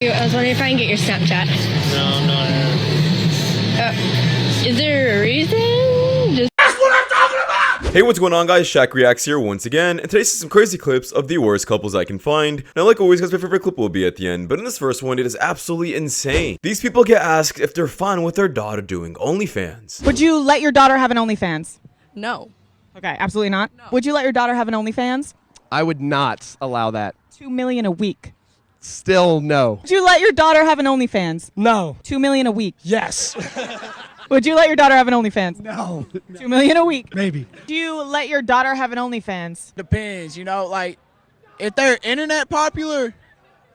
I was wondering if I can get your Snapchat. No. Is there a reason? That's what I'm talking about! Hey, what's going on, guys? Shak-Reacts here once again, and today's some crazy clips of the worst couples I can find. Now, like always, guys, my favorite clip will be at the end, but in this first one, it is absolutely insane. These people get asked if they're fine with their daughter doing OnlyFans. Would you let your daughter have an OnlyFans? No. Okay, absolutely not. No. Would you let your daughter have an OnlyFans? I would not allow that. $2 million a week. Still no. Would you let your daughter have an OnlyFans? No. $2 million a week. Yes. Would you let your daughter have an OnlyFans? No. $2 million a week. Maybe. Do you let your daughter have an OnlyFans? Depends, you know, like if they're internet popular,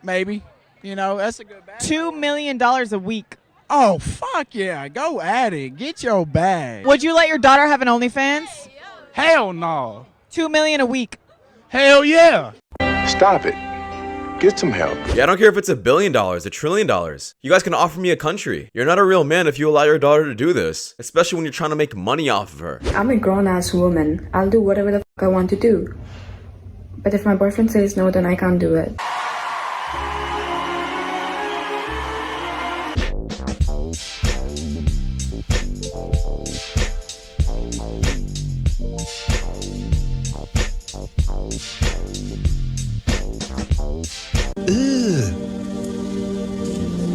maybe. You know, that's a good bag. $2 million a week. Oh, fuck yeah. Go at it. Get your bag. Would you let your daughter have an OnlyFans? Hell no. $2 million a week. Hell yeah. Stop it. Get some help. Yeah, I don't care if it's $1 billion, $1 trillion. You guys can offer me a country. You're not a real man if you allow your daughter to do this, especially when you're trying to make money off of her. I'm a grown-ass woman. I'll do whatever the fuck I want to do. But if my boyfriend says no, then I can't do it.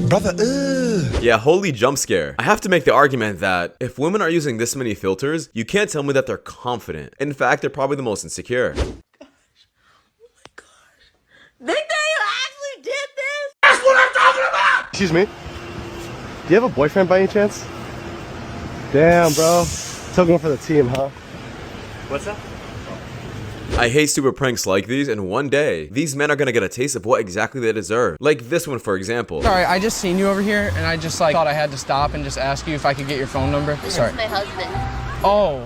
Brother, Yeah, holy jump scare. I have to make the argument that if women are using this many filters, you can't tell me that they're confident. In fact, they're probably the most insecure. Think that you actually did this? That's what I'm talking about! Excuse me. Do you have a boyfriend by any chance? Damn, bro. Took one for the team, huh? What's that? I hate stupid pranks like these, and one day, these men are gonna get a taste of what exactly they deserve. Like this one, for example. Sorry, I just seen you over here, and I just thought I had to stop and just ask you if I could get your phone number. Sorry. This is my husband. Oh,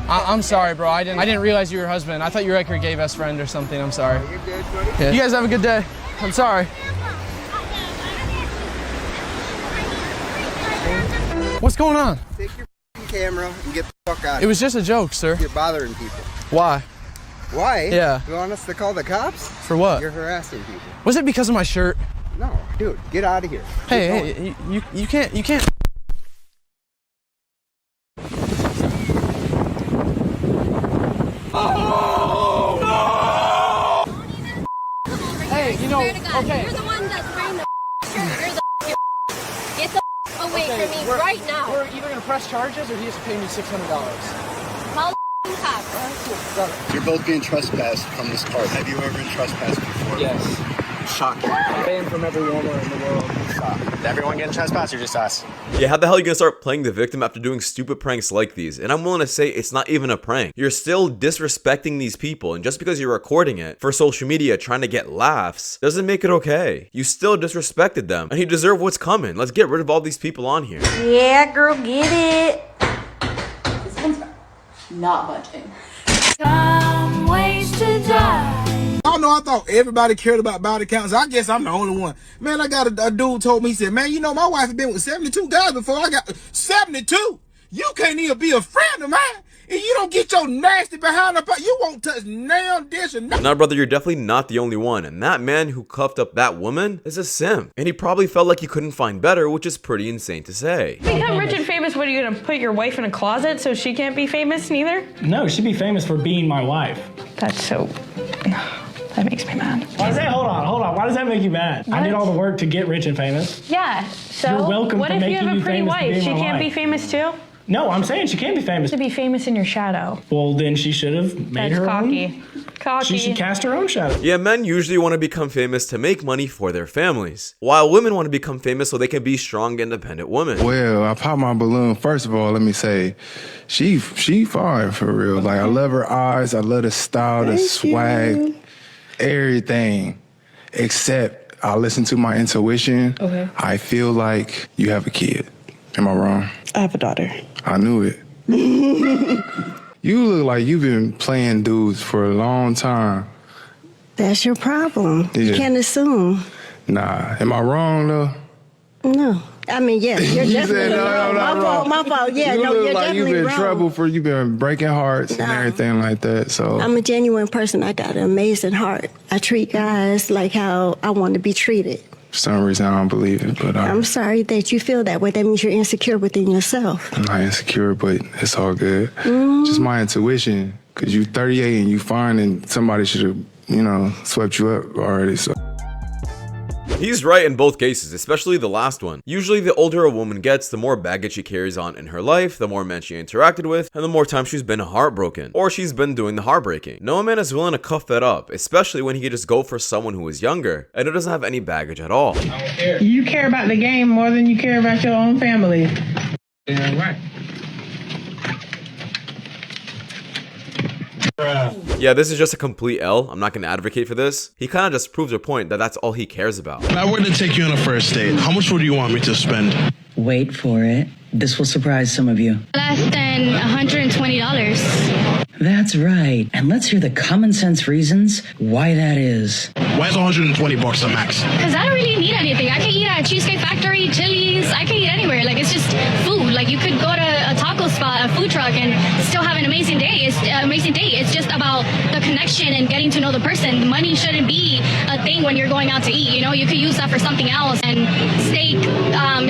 I'm sorry, bro. I didn't realize you were your husband. I thought you were like your gay best friend or something. I'm sorry. You're good, buddy. Yeah. You guys have a good day. I'm sorry. What's going on? Take your camera and get the fuck out of It was just a joke, sir. You're bothering people. Why? Why? Yeah. You want us to call the cops? For what? You're harassing people. Was it because of my shirt? No, dude, get out of here. Hey, you can't. Oh, no! Hey, you know, okay. You're the one that's wearing the shirt. You're the Get the away from me right now. We're either gonna press charges or he has to pay me $600. Call the cops. you're both being trespassed from this park. Have you ever been trespassed before? Yes. Shocking. Banned from every Walmart in the world. Is everyone getting trespassed or just us? Yeah, how the hell are you gonna start playing the victim after doing stupid pranks like these? And I'm willing to say it's not even a prank. You're still disrespecting these people, and just because you're recording it for social media trying to get laughs doesn't make it okay. You still disrespected them, and you deserve what's coming. Let's get rid of all these people on here. Yeah, girl, get it. This one's not budging. Some ways to die. I don't know, I thought everybody cared about body counts. I guess I'm the only one. Man, I got a dude told me, he said, man, you know, my wife had been with 72 guys before I got 72. You can't even be a friend of mine. And you don't get your nasty behind up. You won't touch nail, dish, or nothing. Now, brother, you're definitely not the only one, and that man who cuffed up that woman is a simp. And he probably felt like he couldn't find better, which is pretty insane to say. Become rich and famous, what are you gonna put your wife in a closet so she can't be famous neither? No, she'd be famous for being my wife. That's so... That makes me mad. Why does that, hold on. Why does that make you mad? What? I did all the work to get rich and famous. Yeah, so You're welcome what for if you making have me a pretty famous for wife? being She my can't be wife. famous too? No, I'm saying she can't be famous. To be famous in your shadow. Well, then she should have made That's her cocky. own. Cocky. She should cast her own shadow. Yeah, men usually want to become famous to make money for their families, while women want to become famous so they can be strong, independent women. Well, I popped my balloon. First of all, let me say, she fine for real. Like, I love her eyes. I love the style, the swag, everything. Except I listen to my intuition. Okay. I feel like you have a kid. Am I wrong? I have a daughter. I knew it. You look like you've been playing dudes for a long time. That's your problem. Yeah. You can't assume. Nah, am I wrong though? No. I mean, yes, you're You definitely said no, wrong. not My wrong. fault, my fault. Yeah, you no, look you're like you've definitely been in wrong. trouble for you've been breaking hearts and everything like that. So I'm a genuine person. I got an amazing heart. I treat guys like how I want to be treated. For some reason, I don't believe it, but I'm sorry that you feel that way. That means you're insecure within yourself. I'm not insecure, but it's all good. Just my intuition, because you 38 and you fine and somebody should have, you know, swept you up already, so. He's right in both cases, especially the last one. Usually the older a woman gets, the more baggage she carries on in her life, the more men she interacted with, and the more time she's been heartbroken, or she's been doing the heartbreaking. No man is willing to cuff that up, especially when he could just go for someone who is younger and who doesn't have any baggage at all. You care about the game more than you care about your own family. Yeah, right. Yeah, this is just a complete L. I'm not going to advocate for this. He kind of just proves a point that that's all he cares about. If I were to take you on a first date, how much would you want me to spend? Wait for it. This will surprise some of you. Less than $120. That's right. And let's hear the common sense reasons why that is. Why is $120 a max? Because I don't really need anything. I can eat at Cheesecake Factory, Chili's. I can eat anywhere. Like, it's just food. Like, you could go to a taco spot, a food truck, and still have an amazing day. It's just about the connection and getting to know the person. Money shouldn't be a thing when you're going out to eat. You know, you could use that for something else. And steak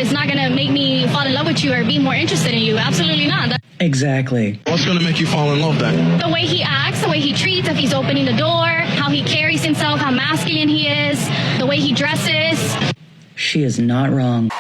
is not going to make me fall in love with you or be more interested in you. Absolutely not. Exactly. What's going to make you fall in love then? The way he acts, the way he treats, if he's opening the door, how he carries himself, how masculine he is, the way he dresses. She is not wrong.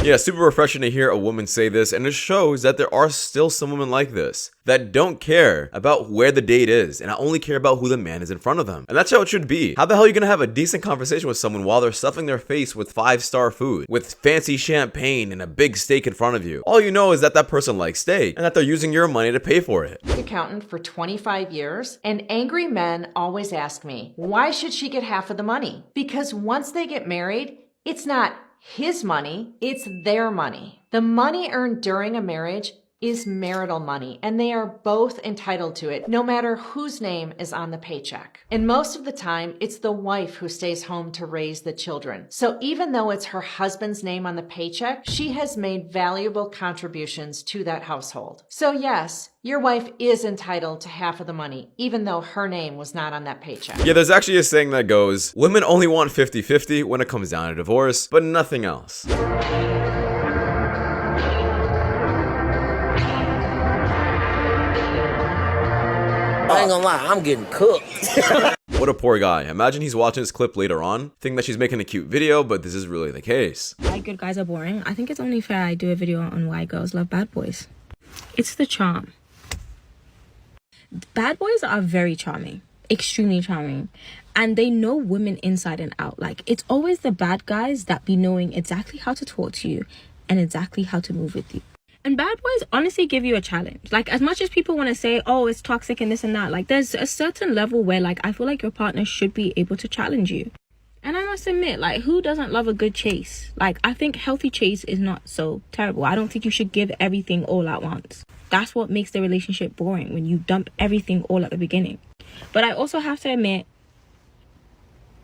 Yeah, super refreshing to hear a woman say this, and it shows that there are still some women like this that don't care about where the date is and only care about who the man is in front of them. And that's how it should be. How the hell are you gonna have a decent conversation with someone while they're stuffing their face with 5-star food, with fancy champagne and a big steak in front of you? All you know is that that person likes steak and that they're using your money to pay for it. Accountant for 25 years, and angry men always ask me, why should she get half of the money? Because once they get married, it's not his money, it's their money. The money earned during a marriage is marital money, and they are both entitled to it, no matter whose name is on the paycheck. And most of the time, it's the wife who stays home to raise the children. So even though it's her husband's name on the paycheck, she has made valuable contributions to that household. So yes, your wife is entitled to half of the money, even though her name was not on that paycheck. Yeah, there's actually a saying that goes, women only want 50-50 when it comes down to divorce, but nothing else. I ain't gonna lie, I'm getting cooked. What a poor guy. Imagine he's watching this clip later on, thinking that she's making a cute video, but this is really the case. Why good guys are boring? I think it's only fair I do a video on why girls love bad boys. It's the charm. Bad boys are very charming, extremely charming, and they know women inside and out. Like, it's always the bad guys that be knowing exactly how to talk to you and exactly how to move with you. And bad boys honestly give you a challenge. Like, as much as people want to say, oh, it's toxic and this and that, like, there's a certain level where, like, I feel like your partner should be able to challenge you. And I must admit, like, who doesn't love a good chase? Like, I think healthy chase is not so terrible. I don't think you should give everything all at once. That's what makes the relationship boring, when you dump everything all at the beginning. But I also have to admit,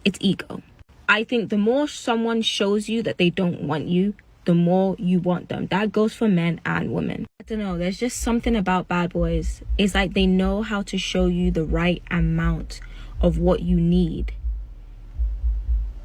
it's ego. I think the more someone shows you that they don't want you, the more you want them. That goes for men and women. I don't know, there's just something about bad boys. It's like they know how to show you the right amount of what you need,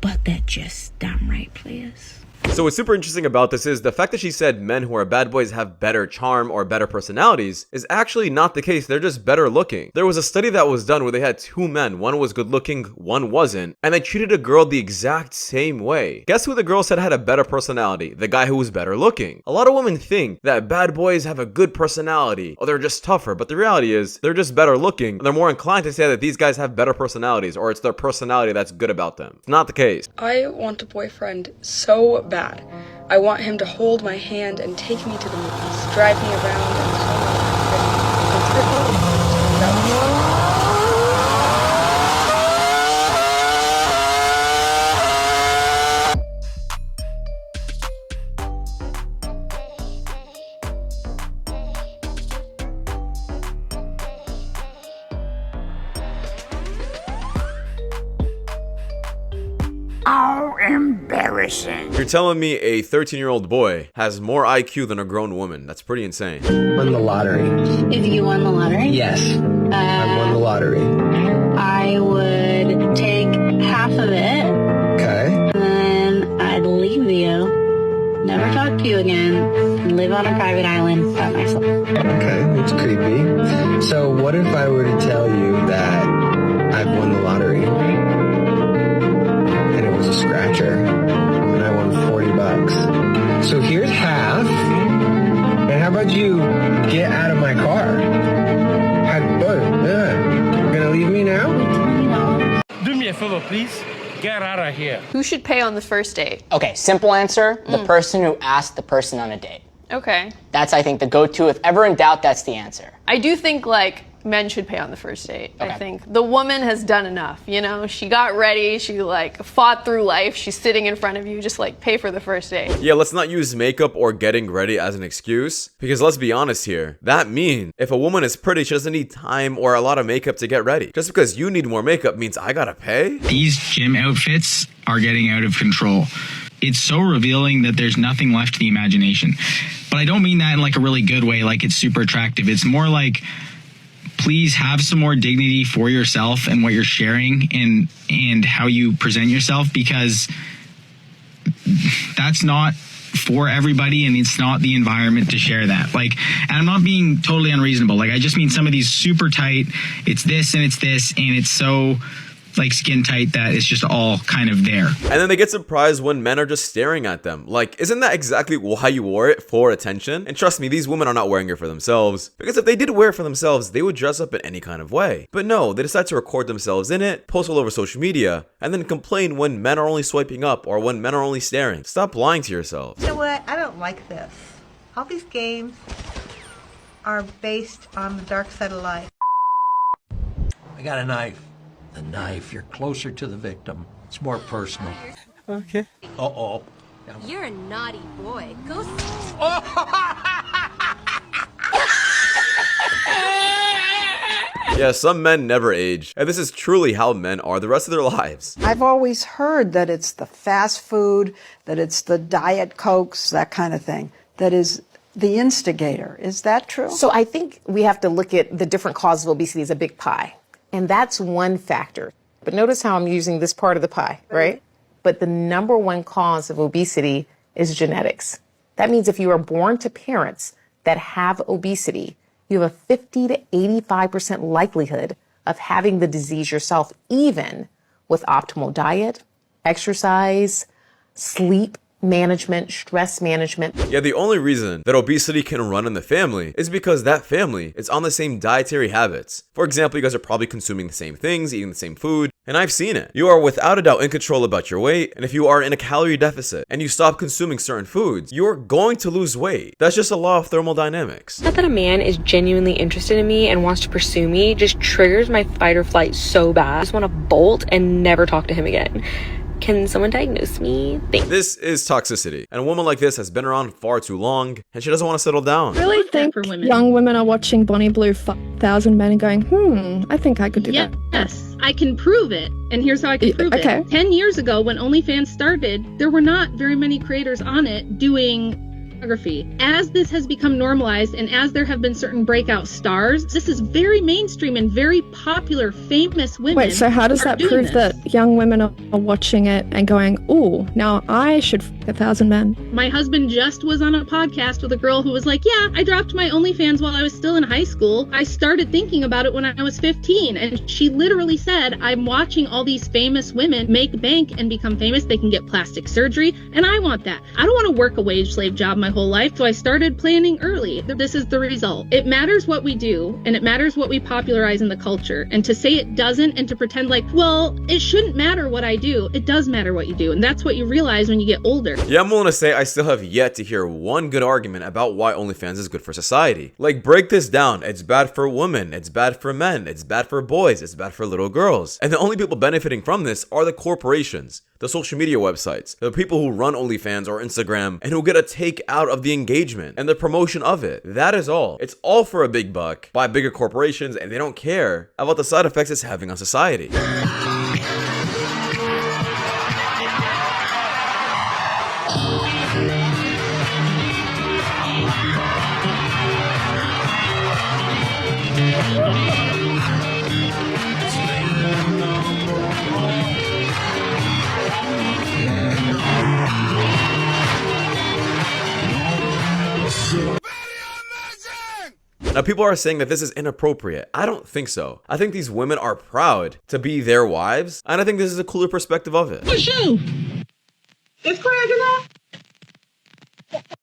but they're just damn right players. So what's super interesting about this is the fact that she said men who are bad boys have better charm or better personalities is actually not the case. They're just better looking. There was a study that was done where they had two men. One was good looking, one wasn't. And they treated a girl the exact same way. Guess who the girl said had a better personality? The guy who was better looking. A lot of women think that bad boys have a good personality or they're just tougher. But the reality is they're just better looking. They're more inclined to say that these guys have better personalities or it's their personality that's good about them. It's not the case. I want a boyfriend so bad. I want him to hold my hand and take me to the movies, drive me around, and tell me it's good home. How embarrassing. You're telling me a 13-year-old boy has more IQ than a grown woman? That's pretty insane. Won the lottery. If you won the lottery? Yes. I won the lottery. I would take live on a private island by myself. Okay, it's creepy. So what if I were to tell you that I've won the lottery? And it was a scratcher. And I won $40. So here's half. And how about you get out of my car? You're gonna leave me now? Do me a favor, please. Get out of here. Who should pay on the first date? Okay, simple answer, the person who asked the person on a date. Okay. That's, I think, the go-to. If ever in doubt, that's the answer. I do think, like, men should pay on the first date. Okay. I think the woman has done enough, you know? She got ready, she, like, fought through life, she's sitting in front of you, just, like, pay for the first date. Yeah, let's not use makeup or getting ready as an excuse, because let's be honest here, that means if a woman is pretty, she doesn't need time or a lot of makeup to get ready. Just because you need more makeup means I gotta pay? These gym outfits are getting out of control. It's so revealing that there's nothing left to the imagination. But I don't mean that in like a really good way, like it's super attractive. It's more like, please have some more dignity for yourself and what you're sharing and how you present yourself, because that's not for everybody and it's not the environment to share that. Like, and I'm not being totally unreasonable. Like, I just mean some of these super tight, it's this and it's so like skin tight that it's just all kind of there. And then they get surprised when men are just staring at them. Like, isn't that exactly why you wore it? For attention? And trust me, these women are not wearing it for themselves. Because if they did wear it for themselves, they would dress up in any kind of way. But no, they decide to record themselves in it, post all over social media, and then complain when men are only swiping up or when men are only staring. Stop lying to yourselves. You know what? I don't like this. All these games are based on the dark side of life. I got a knife. The knife, you're closer to the victim. It's more personal. Okay. Uh-oh. You're a naughty boy. Go. Yeah, some men never age, and this is truly how men are the rest of their lives. I've always heard that it's the fast food, that it's the Diet Cokes, that kind of thing, that is the instigator. Is that true? So I think we have to look at the different causes of obesity as a big pie. And that's one factor. But notice how I'm using this part of the pie, right? But the number one cause of obesity is genetics. That means if you are born to parents that have obesity, you have a 50 to 85% likelihood of having the disease yourself, even with optimal diet, exercise, sleep management, stress management. Yeah, the only reason that obesity can run in the family is because that family is on the same dietary habits. For example, you guys are probably consuming the same things, eating the same food, and I've seen it. You are without a doubt in control about your weight, and if you are in a calorie deficit and you stop consuming certain foods, you're going to lose weight. That's just a law of thermodynamics. Not that a man is genuinely interested in me and wants to pursue me just triggers my fight or flight so bad. I just want to bolt and never talk to him again. Can someone diagnose me? Thanks. This is toxicity, and a woman like this has been around far too long, and she doesn't want to settle down. I really think young women are watching Bonnie Blue 1,000 men and going, I think I could do that. Yes, I can prove it. And here's how I can prove it. 10 years ago, when OnlyFans started, there were not very many creators on it doing pornography. As this has become normalized and as there have been certain breakout stars, this is very mainstream and very popular, famous women. Wait, so how does that prove that young women are watching it and going, ooh, now I should f 1,000 men? My husband just was on a podcast with a girl who was like, yeah, I dropped my OnlyFans while I was still in high school. I started thinking about it when I was 15. And she literally said, I'm watching all these famous women make bank and become famous. They can get plastic surgery. And I want that. I don't want to work a wage slave job my whole life. So I started planning early. This is the result. It matters what we do and it matters what we popularize in the culture. And to say it doesn't and to pretend like, well, it shouldn't matter what I do. It does matter what you do. And that's what you realize when you get older. Yeah, I'm willing to say I still have yet to hear one good argument about why OnlyFans is good for society. Like, break this down. It's bad for women. It's bad for men. It's bad for boys. It's bad for little girls. And the only people benefiting from this are the corporations, the social media websites, the people who run OnlyFans or Instagram and who get a take out of the engagement and the promotion of it. That is all. It's all for a big buck by bigger corporations, and they don't care about the side effects it's having on society. Now, people are saying that this is inappropriate. I don't think so. I think these women are proud to be their wives, and I think this is a cooler perspective of it. What's you? It's Craig enough?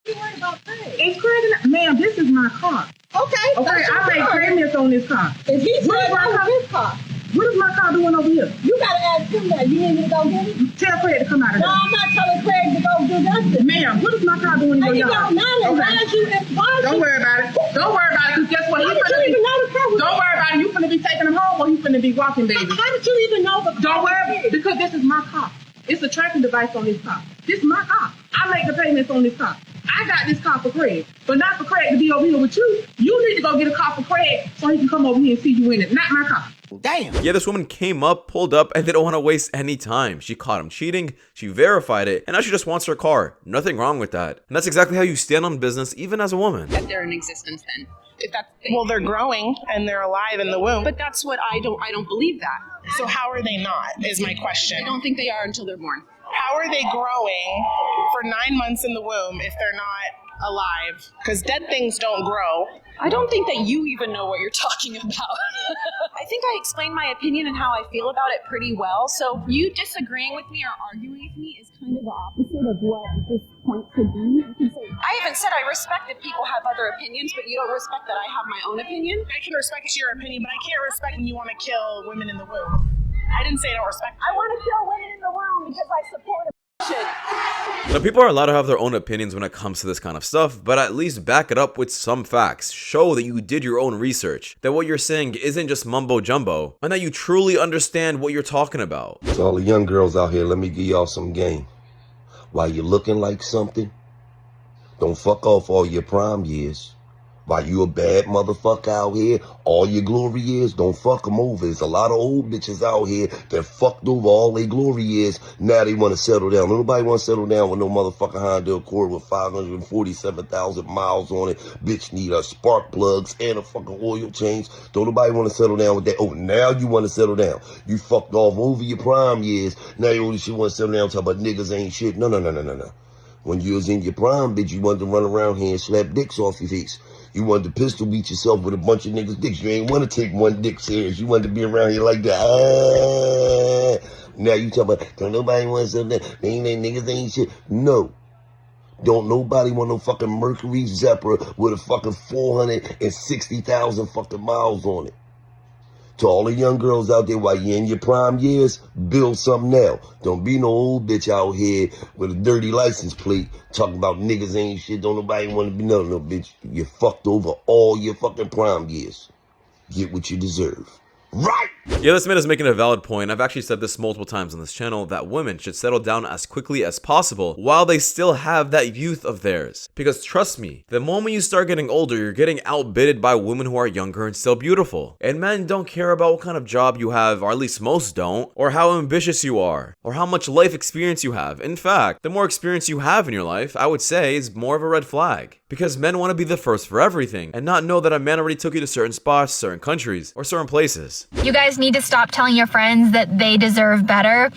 It's Craig enough? Ma'am, this is my car. Okay, I made payments on this car. If he said his car. What is my car doing over here? You gotta ask him that. You need me to go get it? Tell Craig to come out of there. No, I'm not telling Craig to go do nothing. Ma'am, what is my car doing in your yard? Don't worry about it. Don't worry about it, because guess what? How did you even know the car was? Don't worry about it. You finna be taking him home or you finna be walking, baby. How did you even know the car? Don't worry, because this is my car. It's a tracking device on this car. This is my car. I make the payments on this car. I got this car for Craig, but not for Craig to be over here with you. You need to go get a car for Craig so he can come over here and see you in it, not my car. Damn. Yeah, this woman came up, pulled up, and didn't want to waste any time. She caught him cheating, she verified it, and now she just wants her car. Nothing wrong with that. And that's exactly how you stand on business, even as a woman. That they're in existence then. If that's well, they're growing and they're alive in the womb. But that's what I don't believe that. So how are they not, is my question. I don't think they are until they're born. How are they growing for 9 months in the womb if they're not alive? Because dead things don't grow. I don't think that you even know what you're talking about. I think I explained my opinion and how I feel about it pretty well. So you disagreeing with me or arguing with me is kind of the opposite of what this point could be. I haven't said I respect if people have other opinions, but you don't respect that I have my own opinion. I can respect your opinion, but I can't respect when you want to kill women in the womb. I didn't say I don't respect. I want to kill women in the womb because I support abortion. Now, people are allowed to have their own opinions when it comes to this kind of stuff, but at least back it up with some facts. Show that you did your own research, that what you're saying isn't just mumbo jumbo, and that you truly understand what you're talking about. To all the young girls out here, let me give y'all some game. While you're looking like something, don't fuck off all your prime years. While you a bad motherfucker out here, all your glory years, don't fuck them over. There's a lot of old bitches out here that fucked over all their glory years. Now they want to settle down. Nobody want to settle down with no motherfucking Honda Accord with 547,000 miles on it. Bitch need spark plugs and a fucking oil change. Don't nobody want to settle down with that. Oh, now you want to settle down. You fucked off over your prime years. Now you only shit want to settle down talk about niggas ain't shit. No. When you was in your prime, bitch, you wanted to run around here and slap dicks off your face. You wanted to pistol beat yourself with a bunch of niggas' dicks. You ain't want to take one dick serious. You wanted to be around here like that. Now you talk about, don't nobody want something. Niggas ain't shit. No. Don't nobody want no fucking Mercury Zephyr with a fucking 460,000 fucking miles on it. To all the young girls out there, while you're in your prime years, build something now. Don't be no old bitch out here with a dirty license plate talking about niggas ain't shit. Don't nobody want to be no bitch. You fucked over all your fucking prime years. Get what you deserve. Right! Yeah, this man is making a valid point. I've actually said this multiple times on this channel that women should settle down as quickly as possible while they still have that youth of theirs. Because trust me, the moment you start getting older, you're getting outbidded by women who are younger and still beautiful. And men don't care about what kind of job you have, or at least most don't, or how ambitious you are, or how much life experience you have. In fact, the more experience you have in your life, I would say, is more of a red flag. Because men want to be the first for everything, and not know that a man already took you to certain spots, certain countries, or certain places. You guys need to stop telling your friends that they deserve better,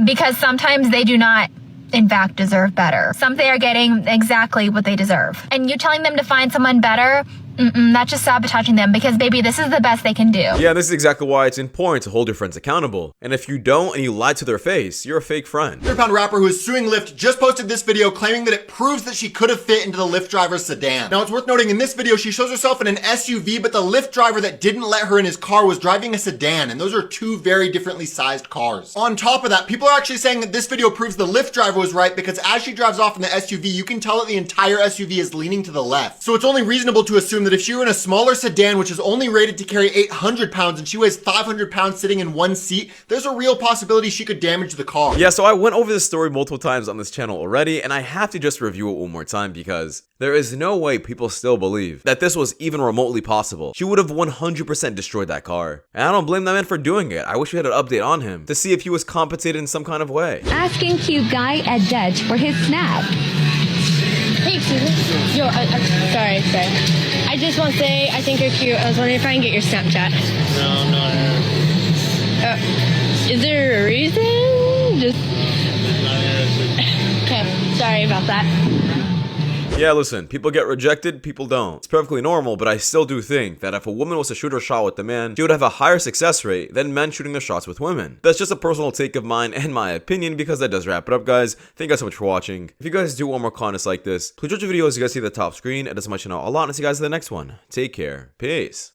because sometimes they do not, in fact, deserve better. Some they are getting exactly what they deserve. And you telling them to find someone better, that's just sabotaging them, because baby, this is the best they can do. Yeah, this is exactly why it's important to hold your friends accountable. And if you don't and you lie to their face, you're a fake friend. 100-pound rapper who is suing Lyft just posted this video claiming that it proves that she could have fit into the Lyft driver's sedan. Now it's worth noting in this video she shows herself in an SUV, but the Lyft driver that didn't let her in his car was driving a sedan, and those are two very differently sized cars. On top of that, people are actually saying that this video proves the Lyft driver was right, because as she drives off in the SUV, you can tell that the entire SUV is leaning to the left. So it's only reasonable to assume that if she were in a smaller sedan, which is only rated to carry 800 pounds, and she weighs 500 pounds sitting in one seat, there's a real possibility she could damage the car. Yeah, so I went over this story multiple times on this channel already, and I have to just review it one more time because there is no way people still believe that this was even remotely possible. She would have 100% destroyed that car. And I don't blame that man for doing it. I wish we had an update on him to see if he was compensated in some kind of way. Asking cute guy at Dutch for his snap. Hey, Susan. Yo, sorry. I just want to say I think you're cute. I was wondering if I can get your Snapchat. No. Is there a reason? Just. Okay, sorry about that. Yeah, listen, people get rejected, people don't. It's perfectly normal, but I still do think that if a woman was to shoot her shot with a man, she would have a higher success rate than men shooting their shots with women. That's just a personal take of mine and my opinion, because that does wrap it up, guys. Thank you guys so much for watching. If you guys do want more content like this, please watch the videos you guys see at the top screen. It does much, you know, a lot, and see you guys in the next one. Take care. Peace.